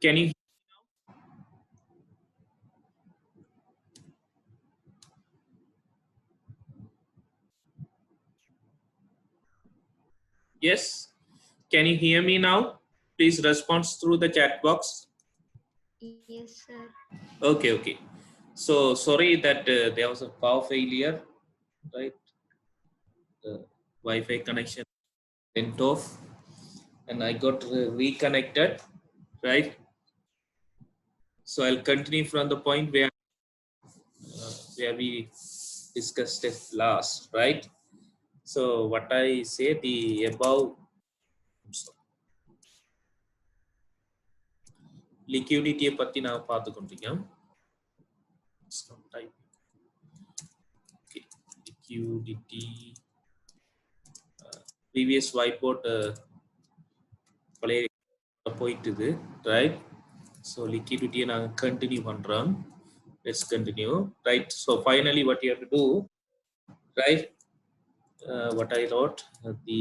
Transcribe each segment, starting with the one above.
Can you? Yes. Can you hear me now? Please respond through the chat box. Yes, sir. Okay. So sorry that there was a power failure, right? The Wi-Fi connection went off, and I got reconnected, right? So I'll continue from the point where we discussed it last, right? So what I say, the above liquidity பத்தி நான் பார்த்து கொண்டிருக்கோம். Okay. Liquidity previous whiteboard பழைய போயிட்டுது, right? So liquidity நான் continue பண்றோம். Let's continue, right? So finally what you have to do, right? What I wrote, the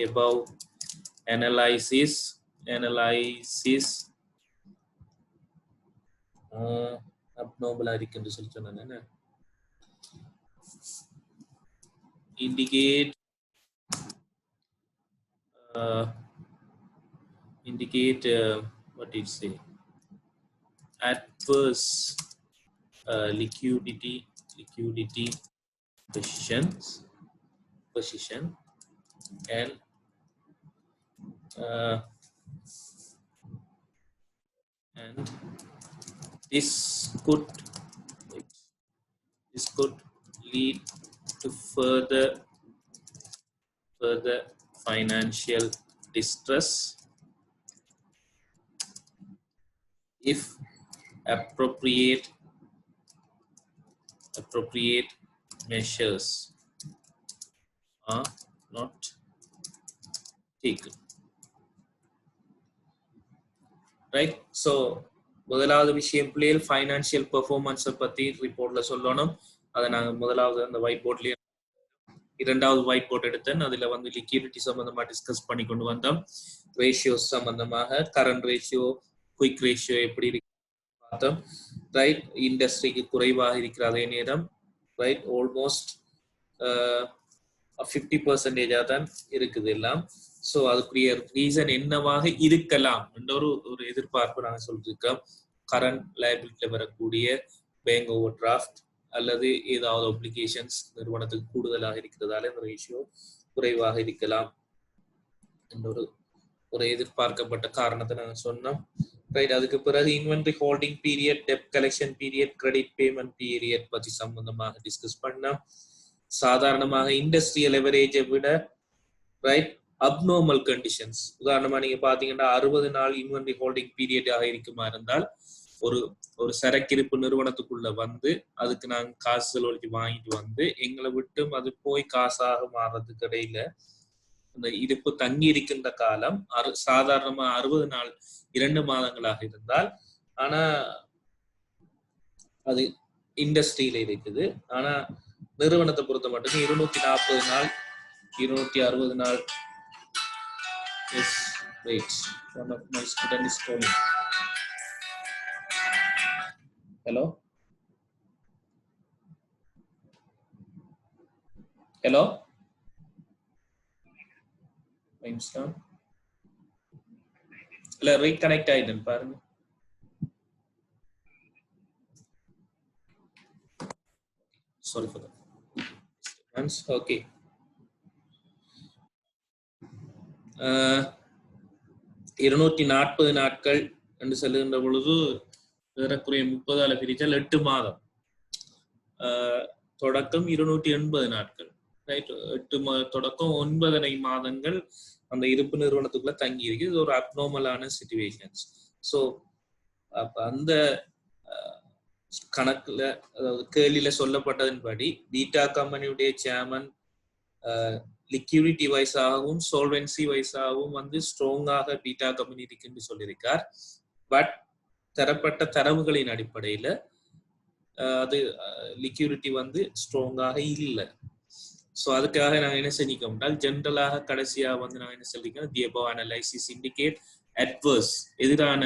above analysis abnormal ஆகிருக்குன்னு சொல்லி சொன்னேன். Indicate what did it say? Adverse liquidity position and this could lead to further financial distress if appropriate measures are not taken, right? So முதலாவது விஷயம் பிள்ளைகள் financial பெர்ஃபார்மன்ஸை பற்றி ரிப்போர்ட்டில் சொல்லணும். அதை நாங்கள் முதலாவது அந்த ஒயிட் போர்ட்லேயே இரண்டாவது ஒயிட் போர்ட் எடுத்தேன். அதில் வந்து லிக்விடிட்டி சம்பந்தமாக டிஸ்கஸ் பண்ணி கொண்டு வந்தோம். ரேஷியோஸ் சம்பந்தமாக கரண்ட் ரேஷியோ, குயிக் ரேஷியோ எப்படி இருக்கு பார்த்தோம், ரைட்? இண்டஸ்ட்ரிக்கு குறைவாக இருக்கிற அதே நேரம், ரைட், ஆல்மோஸ்ட் 50% தான் இருக்குது எல்லாம். ஸோ அதுக்குரிய ரீசன் என்னவாக இருக்கலாம் என்ற ஒரு எதிர்பார்ப்பு நாங்கள் சொல்லியிருக்கோம். கரண்ட் லைபிலிட்டியில் வரக்கூடிய பேங்க் ஓவர் டிராஃப்ட் அல்லது ஏதாவது அப்ளிகேஷன்ஸ் நிறுவனத்துக்கு கூடுதலாக இருக்கிறதால இந்த ரேஷியோ குறைவாக இருக்கலாம் என்ற ஒரு எதிர்பார்க்கப்பட்ட காரணத்தை நாங்கள் சொன்னோம், ரைட்? அதுக்கு பிறகு இன்வென்ட்ரி ஹோல்டிங் பீரியட், டெப்ட் collection period, credit payment period பற்றி சம்பந்தமாக டிஸ்கஸ் பண்ணோம். சாதாரணமாக இண்டஸ்ட்ரியல் லெவரேஜை விட, ரைட், அப்நார்மல் கண்டிஷன்ஸ், உதாரணமா நீங்க பாத்தீங்கன்னா 60 நாள் இன்வென்ட்ரி ஹோல்டிங் பீரியடாக இருக்குமா இருந்தால் ஒரு சரக்கிருப்பு நிறுவனத்துக்குள்ள வந்து அதுக்கு நாங்க காசு செலவழிச்சு வாங்கிட்டு வந்து எங்களை விட்டும் அது போய் காசாக மாறுறதுக்கு இடையில அந்த இருப்பு தங்கி இருக்கின்ற காலம் சாதாரணமா 60 நாள் 2 மாதங்களாக இருந்தால், ஆனா அது இண்டஸ்ட்ரியில இருக்குது. ஆனா நிறுவனத்தை பொறுத்த மட்டும் 240 நாள் 260 நாள். Yes, wait, one of my student is calling. Hello? Winston? இல்ல reconnect ஆயிடுன்னு பாருங்க. Sorry for that. Okay. 240 நாட்கள் என்று சொல்லுகின்ற பொழுது ஏறக்குறைய 30 பிரிச்சால் 8 மாதம். தொடக்கம் 280 நாட்கள், ரைட்? 8 தொடக்கம் 9 மாதங்கள் அந்த இருப்பு நிறுவனத்துக்குள்ள தங்கி இருக்கு. இது ஒரு அப்நார்மலான சிச்சுவேஷன்ஸ். ஸோ அப்ப அந்த கணக்குல, அதாவது கேள்வியில சொல்லப்பட்டதன்படி பீட்டா கம்பெனியுடைய சேர்மன் லிக்விடிட்டி வைஸாகவும் சோல்வென்சி வைஸாகவும் வந்து ஸ்ட்ராங்காக பீட்டா கம்பெனி இருக்குன்னு சொல்லியிருக்கார். பட் தரப்பட்ட தரவுகளின் அடிப்படையில அது லிக்விடிட்டி வந்து ஸ்ட்ராங்காக இல்லை. ஸோ அதுக்காக நாங்கள் என்ன செஞ்சிக்கோம்னால் ஜென்ரலாக கடைசியாக வந்து நாங்கள் என்ன சொல்லிக்கோம், the above analysis indicate adverse, எதிரான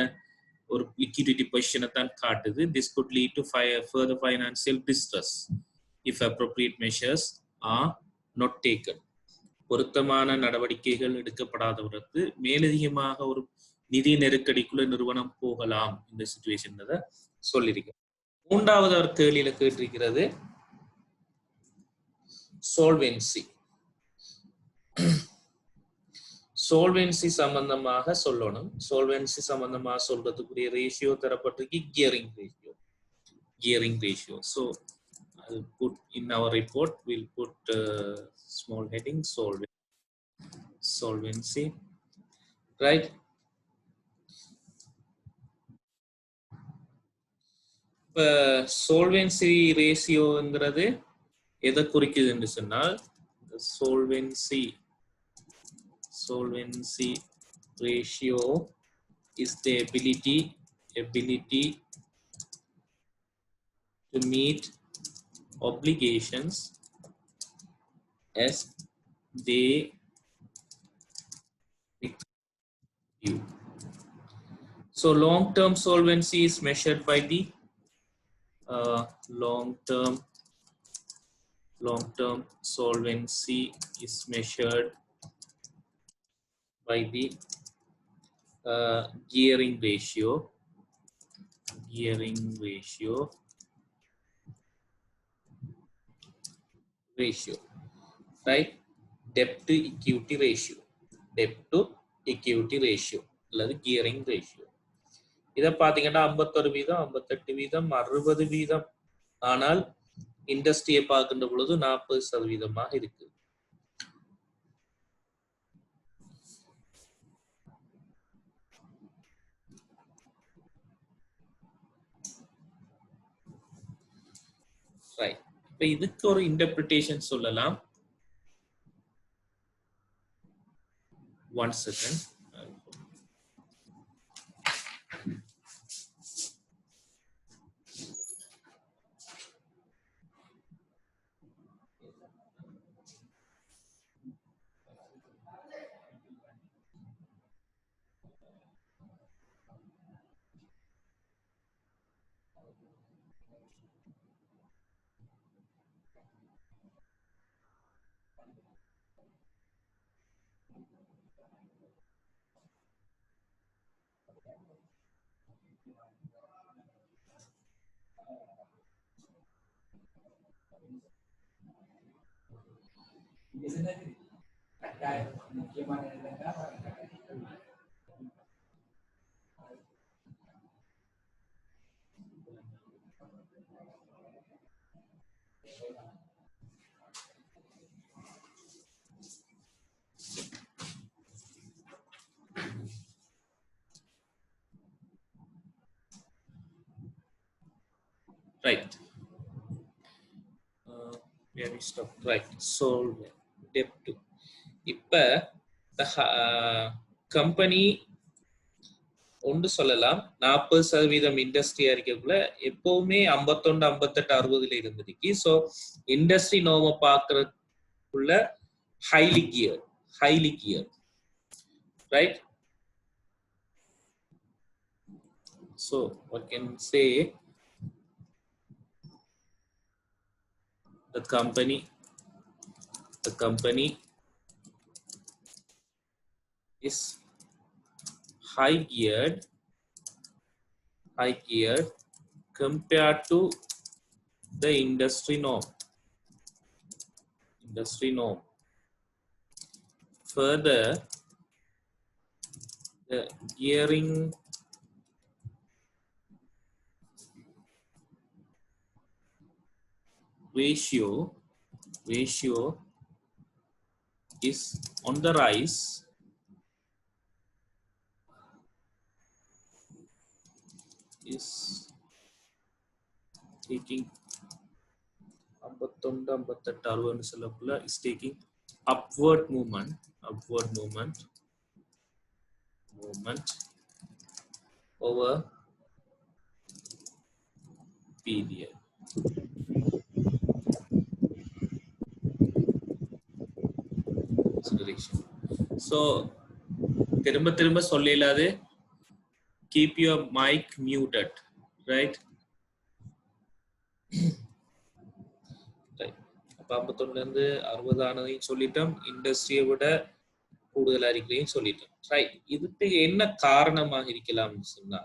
ஒரு liquidity position தான் காட்டுது. This could lead to further financial distress if appropriate measures are not taken. பொருத்தமான நடவடிக்கைகள் எடுக்கப்படாதவருக்கு மேலதிகமாக ஒரு நிதி நெருக்கடிக்குள்ள நிறுவனம் போகலாம் இந்த சிச்சுவேஷன் சொல்லியிருக்கேன். மூன்றாவது அவர் கேள்வியில கேட்டிருக்கிறது solvency. solvency சம்பந்தமாக சொல்லணும். solvency சம்பந்தமாக சொல்றதுக்குரிய ratio தரப்பட்டிருக்கு gearing ratio. So I'll put in our report, we'll put small heading solvency, right? solvency ratioங்கிறது எதை குறிக்குது என்று சொன்னால் solvency ratio is the ability to meet obligations as they due. So long-term solvency is measured by the long-term solvency is measured by the gearing ratio, right? Debt to equity ratio அல்லது gearing ratio. இத பாத்தீங்கன்னா 51%, 58%, 60%. ஆனால் இண்டஸ்ட்ரியை பார்க்கின்ற பொழுது 40% இருக்கு. Right. இப்ப இதுக்கு ஒரு இன்டர்பிரிட்டேஷன் சொல்லலாம். 1 second. Right. Where we stop? Right. So debt. இப்ப கம்பெனி ஒன்று சொல்லலாம் 40% இண்டஸ்ட்ரியா இருக்கக்குள்ள எப்பவுமே 51, 58, 60 இருந்துருக்கு. ஸோ இண்டஸ்ட்ரி நோவை பார்க்கறதுக்குள்ள highly geared, right? So I can say the company is high geared compared to the industry norm. Further, the gearing ratio is on the rise is taking 51, 58, 60 சொல்லக்குள்ள is taking upward movement over period. So திரும்ப சொல்ல இல்லாது keep your mic muted, right? Right. அப்ப 51 இருந்து 60 ஆனதையும் சொல்லிட்டோம், இண்டஸ்ட்ரியை விட கூடுதலா இருக்கிறதையும் சொல்லிட்டோம். ரைட். இதுக்கு என்ன காரணமாக இருக்கலாம்னு சொன்னா,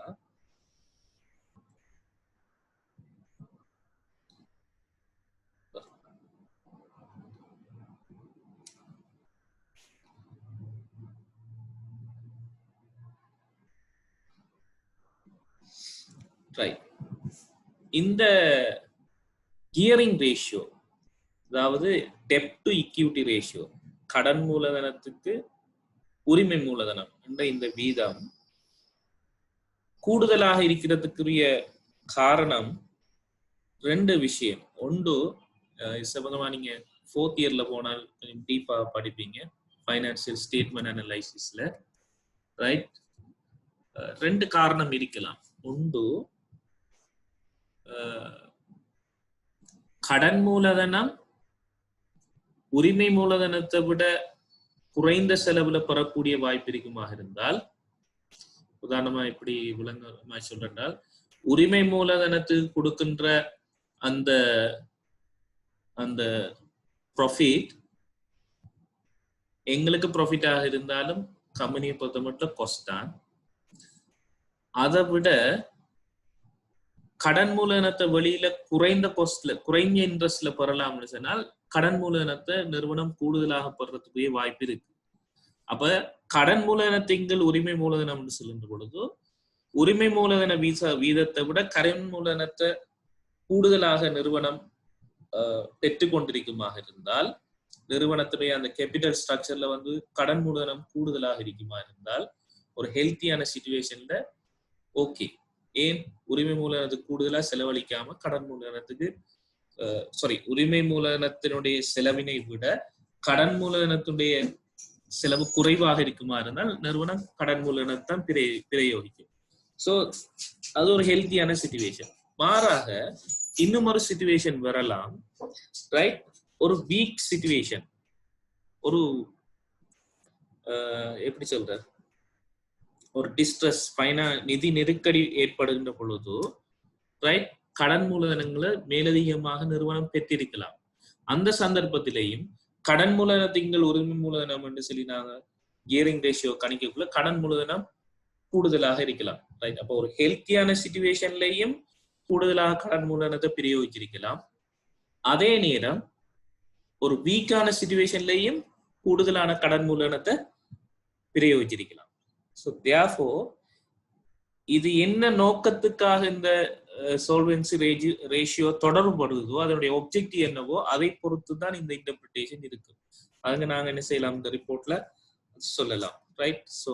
ரைட், இந்த கியரிங் ரேஷியோ, அதாவது டெப்ட் டு இக்விட்டி ரேஷியோ, கடன் மூலதனத்துக்கு உரிமை மூலதனம் என்ற இந்த வீதம் கூடுதலாக இருக்கிறதுக்குரிய காரணம் ரெண்டு விஷயம். ஒன்று, சம்பந்தமா நீங்க 4th இயர்ல போனால் கொஞ்சம் டீப்பா படிப்பீங்க, ஃபைனான்சியல் ஸ்டேட்மெண்ட் அனலைசிஸ்ல. ரைட். ரெண்டு காரணம் இருக்கலாம். ஒன்று, கடன் மூலதனம் உரிமை மூலதனத்தை விட குறைந்த செலவுல பெறக்கூடிய வாய்ப்பு இருக்குமாக இருந்தால், உதாரணமா இப்படி விளங்கமா சொல்றால், உரிமை மூலதனத்துக்கு கொடுக்கின்ற அந்த அந்த ப்ராஃபிட் எங்களுக்கு ப்ராஃபிட்டாக இருந்தாலும் கம்பெனியை பொறுத்த மட்டும் காஸ்ட் தான். அதை விட கடன் மூலதனத்தை வெளியில குறைந்த காஸ்ட்ல குறைந்த இன்ட்ரெஸ்ட்ல பெறலாம்னு சொன்னால் கடன் மூலதனத்தை நிறுவனம் கூடுதலாக பெறறதுக்குரிய வாய்ப்பு இருக்கு. அப்ப கடன் மூலதனத்திங்கள் உரிமை மூலதனம் சொல்லுன்ற பொழுது, உரிமை மூலதன வீதத்தை விட கடன் மூலதனத்தை கூடுதலாக நிறுவனம் பெற்றுக்கொண்டிருக்குமாக இருந்தால், நிறுவனத்துடைய அந்த கேபிட்டல் ஸ்ட்ரக்சர்ல வந்து கடன் மூலதனம் கூடுதலாக இருக்குமா இருந்தால், ஒரு ஹெல்த்தியான சிச்சுவேஷன்ல ஓகே, ஏன் உரிமை மூலதனத்துக்கு கூடுதலா செலவழிக்காம கடன் மூலதனத்துக்கு உரிமை மூலதனத்தினுடைய செலவினை விட கடன் மூலதனத்துடைய செலவு குறைவாக இருக்குமா இருந்தால் நிறுவனம் கடன் மூலதனத்தான் பிரயோகிக்கும். ஸோ அது ஒரு ஹெல்த்தியான சிச்சுவேஷன். மாறாக இன்னும் ஒரு சிச்சுவேஷன் வரலாம். ரைட். ஒரு வீக் சிச்சுவேஷன், ஒரு எப்படி சொல்ற, ஒரு டிஸ்ட்ரெஸ், நிதி நெருக்கடி ஏற்படுகின்ற பொழுது, ரைட், கடன் மூலதனங்களை மேலதிகமாக நிறுவனம் பெற்றிருக்கலாம். அந்த சந்தர்ப்பத்திலேயும் கடன் மூலதனத்திங்கள் உரிமை மூலதனம் என்று சொல்லி நாங்க கியரிங் ரேஷியோ கணிக்கக்குள்ள கடன் மூலதனம் கூடுதலாக இருக்கலாம். ரைட். அப்போ ஒரு ஹெல்த்தியான சிச்சுவேஷன்லையும் கூடுதலாக கடன் மூலதனத்தை பிரயோகிச்சிருக்கலாம். அதே நேரம் ஒரு வீக்கான சிச்சுவேஷன்லையும் கூடுதலான கடன் மூலதனத்தை பிரயோகிச்சிருக்கலாம். ஸோ therefore இது என்ன நோக்கத்துக்காக இந்த solvency ரேஷியோ தொடர்புபடுதோ, அதனுடைய ஒப்ஜெக்டிவ் என்னவோ அதை பொறுத்து தான் இந்த இன்டர்பிரிட்டேஷன் இருக்கு. அதுக்கு நாங்க என்ன செய்யலாம், இந்த ரிப்போர்ட்ல சொல்லலாம். Right. So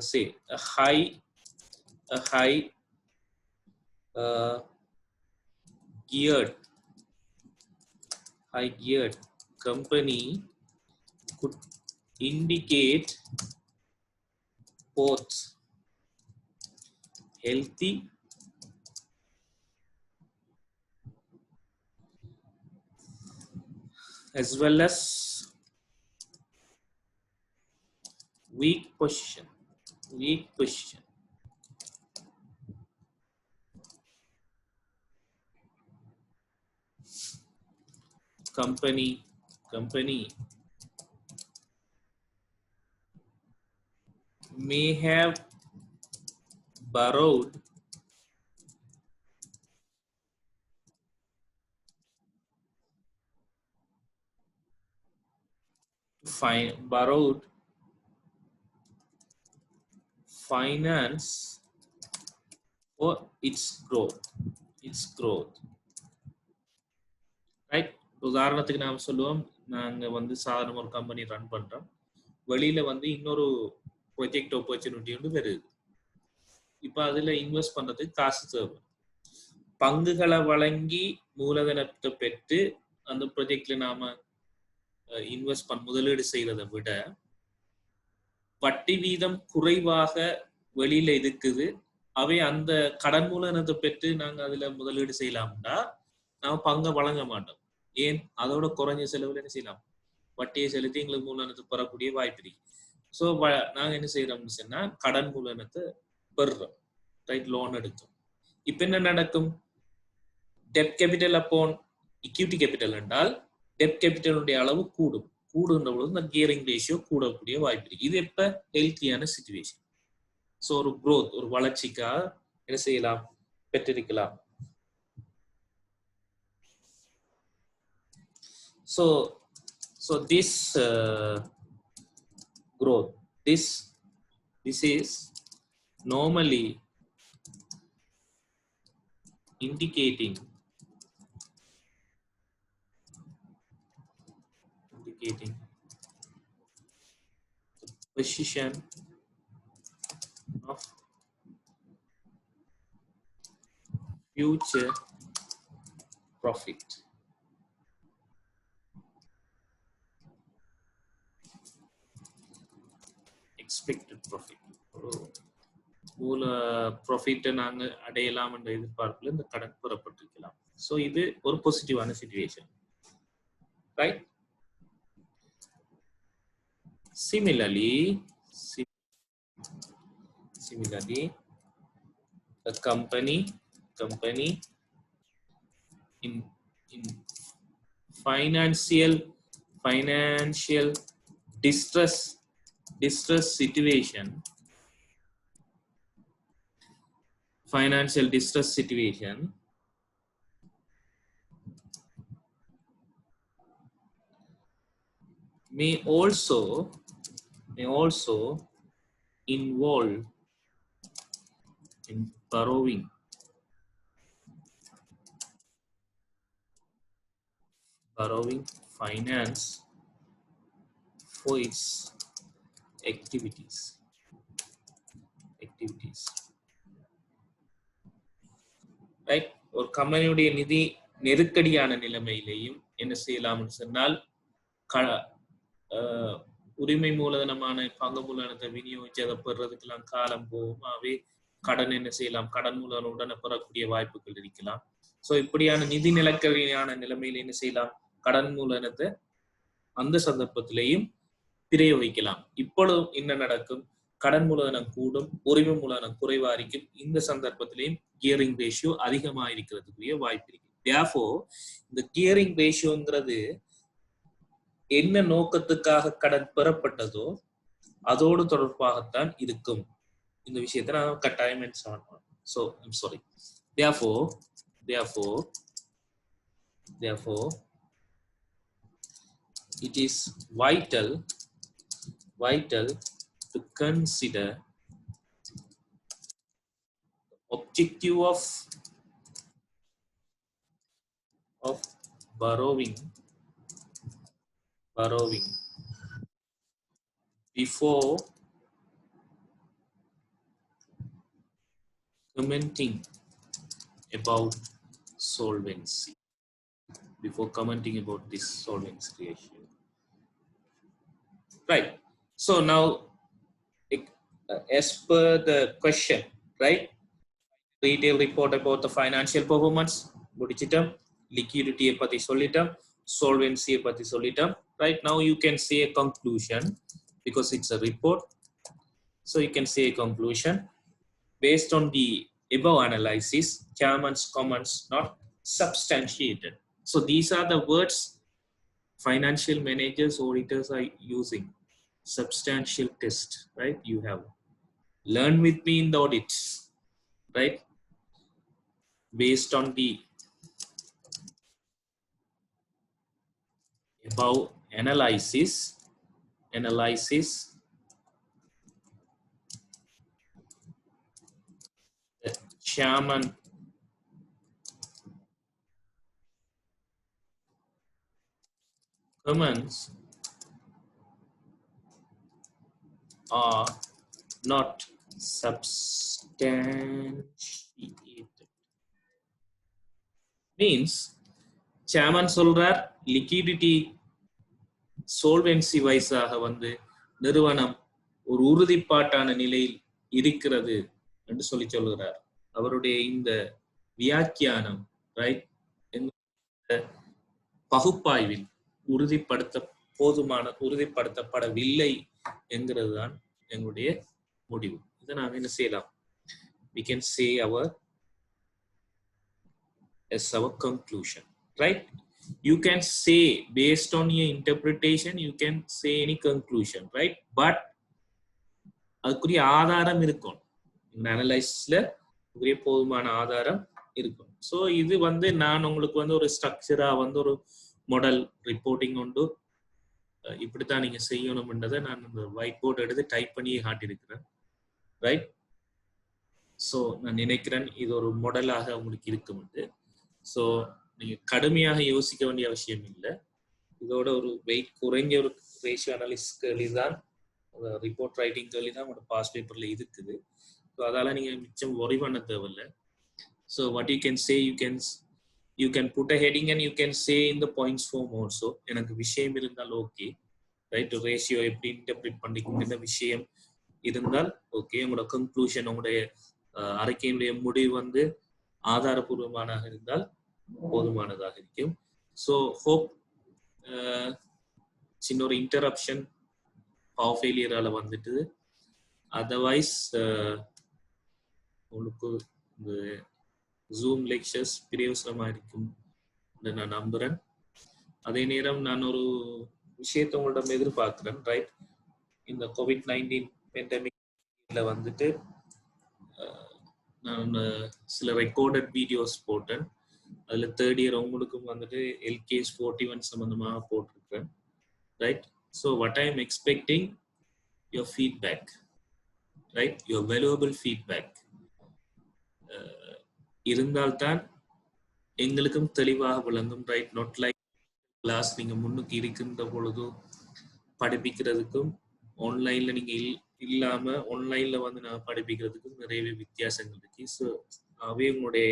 say a high geared company could indicate both healthy as well as weak position. Company may have borrowed finance for its growth. Right. உதாரணத்துக்கு நாம சொல்லுவோம், நாங்க வந்து சாதாரண ஒரு கம்பெனி ரன் பண்றோம், வெளியில வந்து இன்னொரு ப்ரொஜெக்ட் ஆப்பர்ச்சுனிட்டி வந்து வருது. இப்ப அதுல இன்வெஸ்ட் பண்றதுக்கு காசு தேவை. பங்குகளை வழங்கி மூலதனத்தை பெற்று அந்த ப்ரொஜெக்ட்ல நாம முதலீடு செய்யறதை விட வட்டி வீதம் குறைவாக வெளியில இருக்குது, அவை அந்த கடன் மூலதனத்தை பெற்று நாங்க அதுல முதலீடு செய்யலாம்னா நாம பங்கை வழங்க மாட்டோம். ஏன்? அதோட குறைஞ்ச செலவுல என்ன செய்யலாம், வட்டியை செலுத்தி எங்களுக்கு மூலதனத்தை பெறக்கூடிய வாய்ப்பு இருக்கு. ஸோ நாங்க என்ன செய்யறோம்னு சொன்னா கடன் மூலதனத்தை பெறுறோம், ரைட், லோன் எடுக்கும். இப்ப என்ன நடக்கும்? Debt capital upon equity capital என்றால் டெட் கேபிட்டலுடைய அளவு கூடுன்ற பொழுது இந்த கியரிங் ரேஷியோ கூடக்கூடிய வாய்ப்பு இருக்கு. இது எப்ப ஹெல்த்தியான சிச்சுவேஷன். ஸோ ஒரு growth, ஒரு வளர்ச்சிக்காக என்ன செய்யலாம், பெற்றிருக்கலாம். So this growth, this is normally indicating the position of future profit. Expected profit. மூல ப்ராஃபிட்டை நாங்க அடையலாம் என்ற எதிர்பார்ப்புல இந்த கடன் பெறப்பட்டிருக்கலாம். ஸோ இது ஒரு பாசிட்டிவான situation, right? Similarly, a company in financial distress situation, may also involve in borrowing finance for its activities. Right? ஒரு கம்பெனியுடைய நிதி நெருக்கடியான நிலைமையிலையும் என்ன செய்யலாம்னு சொன்னால் உரிமை மூலதனமான பங்கு மூலதனத்தை விநியோகிச்சு அதை பெறுறதுக்கெல்லாம் காலம் போகுமாவே கடன் என்ன செய்யலாம், கடன் மூலதனம் உடனே பெறக்கூடிய வாய்ப்புகள் இருக்கலாம். ஸோ இப்படியான நிதி நெருக்கடியான நிலைமையில என்ன செய்யலாம், கடன் மூலதனத்தை அந்த சந்தர்ப்பத்திலையும் பிரயோகிக்கலாம். இப்பொழுது என்ன நடக்கும், கடன் மூலதனம் கூடும், உரிமை மூலதனம் குறைவா இருக்கும். இந்த சந்தர்ப்பத்திலையும் கியரிங் ரேஷியோ அதிகமாக இருக்கிறதுக்குரிய வாய்ப்பு இருக்கு. Therefore, இந்த கியரிங் ரேஷியோங்கிறது என்ன நோக்கத்துக்காக கடன் பெறப்பட்டதோ அதோடு தொடர்பாகத்தான் இருக்கும். இந்த விஷயத்தை நான் கட்டாயம் மென்ஷன் பண்ணணும். So I'm sorry. Therefore, it is vital to consider objective of borrowing before commenting about solvency. This solvency ratio, right? So now, as per the question, right? Detailed report about the financial performance, முடிச்சிட்டோம். liquidity பத்தி சொல்லிட்டோம், solvency பத்தி சொல்லிட்டோம். Right now you can say a conclusion because it's a report. So you can say a conclusion based on the above analysis. Chairman's comments not substantiated. So these are the words financial managers, auditors are using. Substantial test, right? You have learned with me in the audits, right? Based on the above analysis, the chairman comments are not substantiated. Means chairman சொல்றார் liquidity solvency வைஸாக வந்து நிறுவனம் ஒரு உறுதிப்பாட்டான நிலையில் இருக்கிறது என்று சொல்லுகிறார். அவருடைய இந்த வியாக்கியானம், ரைட், பகுப்பாய்வில் உறுதிப்படுத்த போதுமான உறுதிப்படுத்தப்படவில்லை என்கிறது தான் எங்களுடைய முடிவு. இதை நாங்கள் என்ன செய்யலாம்? We can say as our conclusion, right? You can say based on your interpretation, you can say any conclusion, right? But அதுக்குரிய ஆதாரம் இருக்கும். அனலைசிஸ்ல உரிய போதுமான ஆதாரம் இருக்கும். ஸோ இது நான் உங்களுக்கு ஒரு ஸ்ட்ரக்சரா ஒரு மாடல் ரிப்போர்ட்டிங் உண்டு, இப்படித்தான் நீங்க செய்யணும்ன்றதை நான் இந்த ஒயிட் போர்ட் எடுத்து டைப் பண்ணியே காட்டியிருக்கிறேன், ரைட்? ஸோ நான் நினைக்கிறேன் இது ஒரு மாடலாக உங்களுக்கு இருக்கும். ஸோ நீங்க கடுமையாக யோசிக்க வேண்டிய அவசியம் இல்லை. இதோட ஒரு வெயிட் குறைஞ்ச ஒரு ரேஷியோ அனாலிசிஸ் கேள்வி தான், ரிப்போர்ட் ரைட்டிங் கேள்வி தான் உங்களோட பாஸ் பேப்பர்ல இருக்குது. ஸோ அதால நீங்க மிச்சம் ஒரி பண்ண தேவையில்லை. So what you can say, you can put a heading and you can say in the points form also. எனக்கு விஷயம் இருந்தால் ஓகே, ரைட்? ரேஷியோ எப்படி இன்டர்பிரேட் பண்ணிக்கிற விஷயம் இருந்தால் ஓகே. உங்களோட கன்க்ளூஷன், உங்களுடைய அறிக்கையினுடைய முடிவு ஆதாரபூர்வமாக இருந்தால் போதுமானதாக இருக்கும். ஸோ ஹோப் சின்ன ஒரு இன்டரப்ஷன் பவர் ஃபெயிலியரால அதர்வைஸ் உங்களுக்கு இந்த ஜூம் லெக்சர்ஸ் பிரயோசனமாக இருக்கும் நான் நம்புறேன். அதே நேரம் நான் ஒரு விஷயத்தை உங்களிடம் எதிர்பார்க்கிறேன், ரைட்? இந்த COVID-19 பேண்டமிக்ல நான் சில ரெக்கார்டட் வீடியோஸ் போட்டேன். அதில் தேர்ட் இயர் உங்களுக்கும் LKS 41 சம்பந்தமாக போட்டிருக்கேன், right? So what I am expecting your feedback, right? Your valuable feedback இருந்தால்தான் எங்களுக்கும் தெளிவாக விளங்கும், ரைட்? நாட் லைக் கிளாஸ் நீங்க முன்னுக்கு இருக்கின்ற பொழுது படிப்பிக்கிறதுக்கும் ஆன்லைன்ல நீங்க இல்லாம ஆன்லைன்ல நான் படிப்பிக்கிறதுக்கும் நிறையவே வித்தியாசங்கள் இருக்கு. ஸோ அவை உங்களுடைய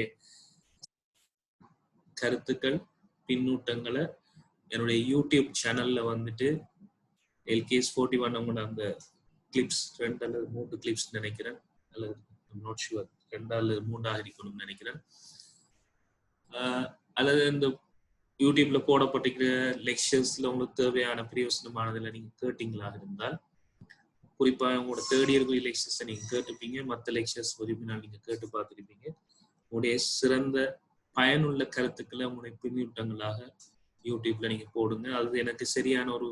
கருத்துக்கள், பின்னூட்டங்களை என்னுடைய யூடியூப் சேனல்ல LKS 41 அவங்களோட அந்த கிளிப்ஸ் 2 அல்லது 3 கிளிப்ஸ் நினைக்கிறேன், அல்லது நாட் ஷுவர் 2 அல்லது 3 இருக்கணும்னு நினைக்கிறேன். அல்லது இந்த யூடியூப்ல போடப்பட்டிருக்கிற லெக்சர்ஸ்ல உங்களுக்கு தேவையான பிரயோசனமானதுல நீங்க கேட்டீங்களாக இருந்தால், குறிப்பா உங்களோட தேர்ட் இயர் லெக்சர்ஸ் நீங்க கேட்டுப்பீங்க, மற்ற லெக்சர்ஸ் விரும்பினால் நீங்க கேட்டு பார்த்துருப்பீங்க. உங்களுடைய சிறந்த பயனுள்ள கருத்துக்களை உங்களுடைய பின்னூட்டங்களாக யூடியூப்ல நீங்க போடுங்க. அது எனக்கு சரியான ஒரு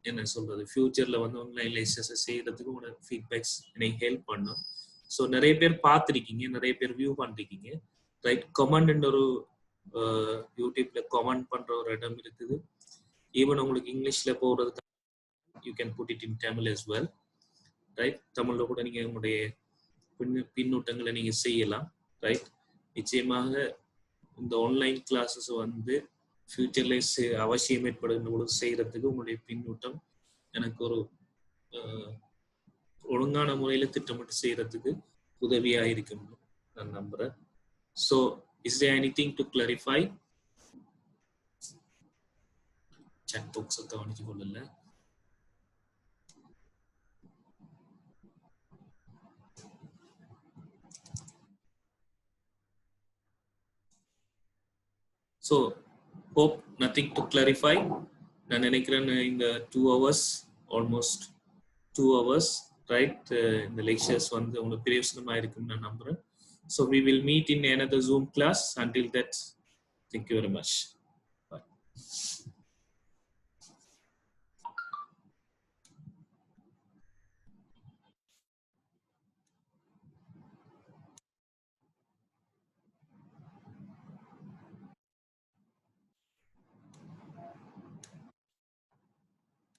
என்ன சொல்றது, ஃபியூச்சர்ல ஆன்லைன் லெக்சர்ஸ் செய்யறதுக்கு உங்களோட ஃபீட்பேக்ஸ் எனக்கு ஹெல்ப் பண்ணும். ஸோ நிறைய பேர் பார்த்துருக்கீங்க, நிறைய பேர் வியூ பண்ணிருக்கீங்க, ரைட்? கமெண்ட் ஒரு யூடியூப்ல கமெண்ட் பண்ற ஒரு இடம் இருக்குது. ஈவன் உங்களுக்கு இங்கிலீஷ்ல போடுறதுக்கு you can put it in Tamil as well, right? தமிழ்ல கூட நீங்க உங்களுடைய பின்னூட்டங்களை நீங்க செய்யலாம், ரைட்? நிச்சயமாக இந்த ஆன்லைன் கிளாஸஸ் ஃபியூச்சர்ல அவசியம் ஏற்படுகின்ற பொழுது செய்யறதுக்கு உங்களுடைய பின்னூட்டம் எனக்கு ஒரு ஒழுங்கான முறையில திட்டமிட்டு செய்யறதுக்கு உதவியா இருக்கும் நான் நம்புறேன். So is there anything to clarify? chat box கவனிச்சு கொள்ளல. So hope nothing to clarify. நான் நினைக்கிறேன் இந்த 2 hours, almost 2 hours, right? இந்த lectures உங்களுக்கு பிரயோஜனமா இருக்கும்னு நான் நம்புறேன். So we will meet in another Zoom class. Until that, thank you very much.